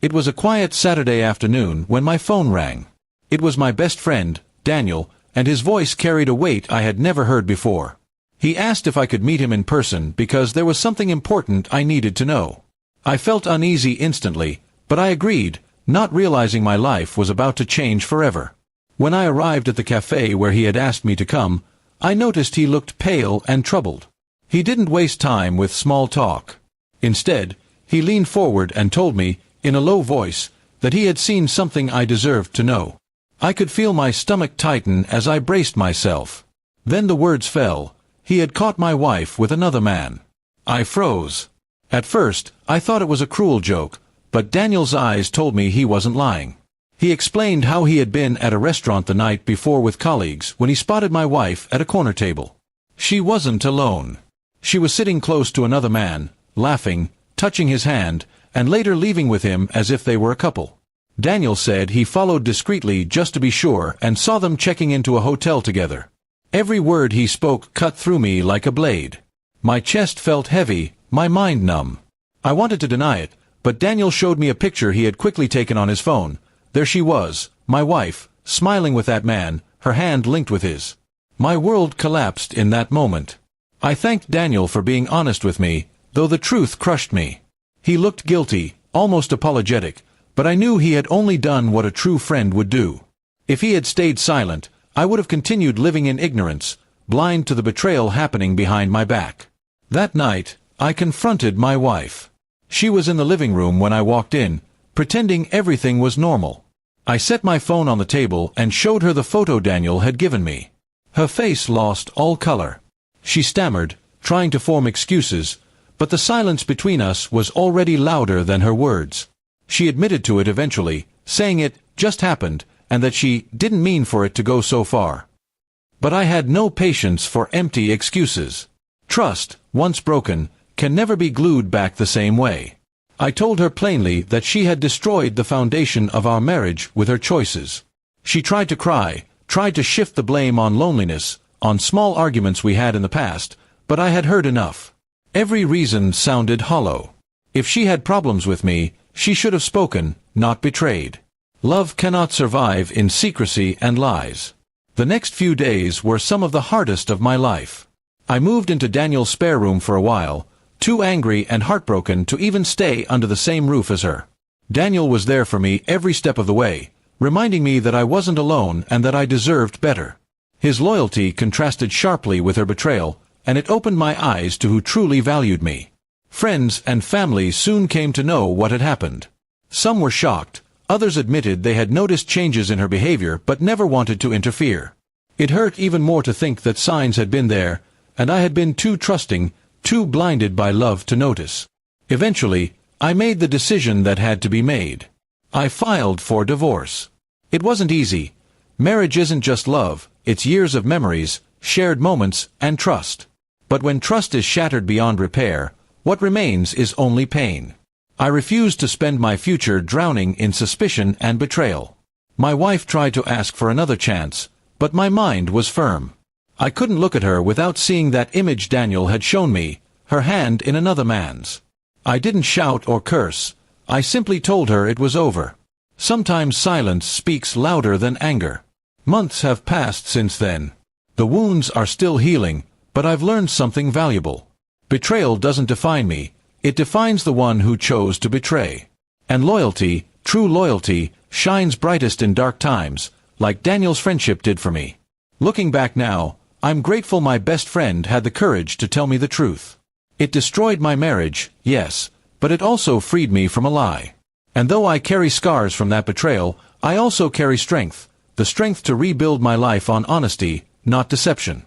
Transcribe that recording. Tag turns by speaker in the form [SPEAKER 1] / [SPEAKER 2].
[SPEAKER 1] It was a quiet Saturday afternoon when my phone rang. It was my best friend, Daniel, and his voice carried a weight I had never heard before. He asked if I could meet him in person because there was something important I needed to know. I felt uneasy instantly, but I agreed, not realizing my life was about to change forever. When I arrived at the cafe where he had asked me to come, I noticed he looked pale and troubled. He didn't waste time with small talk. Instead, he leaned forward and told me, in a low voice, that he had seen something I deserved to know. I could feel my stomach tighten as I braced myself. Then the words fell. He had caught my wife with another man. I froze. At first, I thought it was a cruel joke, but Daniel's eyes told me he wasn't lying. He explained how he had been at a restaurant the night before with colleagues when he spotted my wife at a corner table. She wasn't alone. She was sitting close to another man, laughing, touching his hand, and later leaving with him as if they were a couple. Daniel said he followed discreetly just to be sure and saw them checking into a hotel together. Every word he spoke cut through me like a blade. My chest felt heavy, my mind numb. I wanted to deny it, but Daniel showed me a picture he had quickly taken on his phone. There she was, my wife, smiling with that man, her hand linked with his. My world collapsed in that moment. I thanked Daniel for being honest with me, though the truth crushed me. He looked guilty, almost apologetic, but I knew he had only done what a true friend would do. If he had stayed silent, I would have continued living in ignorance, blind to the betrayal happening behind my back. That night, I confronted my wife. She was in the living room when I walked in, pretending everything was normal. I set my phone on the table and showed her the photo Daniel had given me. Her face lost all color. She stammered, trying to form excuses, but the silence between us was already louder than her words. She admitted to it eventually, saying it just happened, and that she didn't mean for it to go so far. But I had no patience for empty excuses. Trust, once broken, can never be glued back the same way. I told her plainly that she had destroyed the foundation of our marriage with her choices. She tried to cry, tried to shift the blame on loneliness, on small arguments we had in the past, but I had heard enough. Every reason sounded hollow. If she had problems with me, she should have spoken, not betrayed. Love cannot survive in secrecy and lies. The next few days were some of the hardest of my life. I moved into Daniel's spare room for a while, too angry and heartbroken to even stay under the same roof as her. Daniel was there for me every step of the way, reminding me that I wasn't alone and that I deserved better. His loyalty contrasted sharply with her betrayal, and it opened my eyes to who truly valued me. Friends and family soon came to know what had happened. Some were shocked, others admitted they had noticed changes in her behavior but never wanted to interfere. It hurt even more to think that signs had been there, and I had been too trusting, too blinded by love to notice. Eventually, I made the decision that had to be made. I filed for divorce. It wasn't easy. Marriage isn't just love, it's years of memories, shared moments, and trust. But when trust is shattered beyond repair, what remains is only pain. I refused to spend my future drowning in suspicion and betrayal. My wife tried to ask for another chance, but my mind was firm. I couldn't look at her without seeing that image Daniel had shown me, her hand in another man's. I didn't shout or curse. I simply told her it was over. Sometimes silence speaks louder than anger. Months have passed since then. The wounds are still healing, but I've learned something valuable. Betrayal doesn't define me. It defines the one who chose to betray. And loyalty, true loyalty, shines brightest in dark times, like Daniel's friendship did for me. Looking back now, I'm grateful my best friend had the courage to tell me the truth. It destroyed my marriage, yes, but it also freed me from a lie. And though I carry scars from that betrayal, I also carry strength, the strength to rebuild my life on honesty, not deception.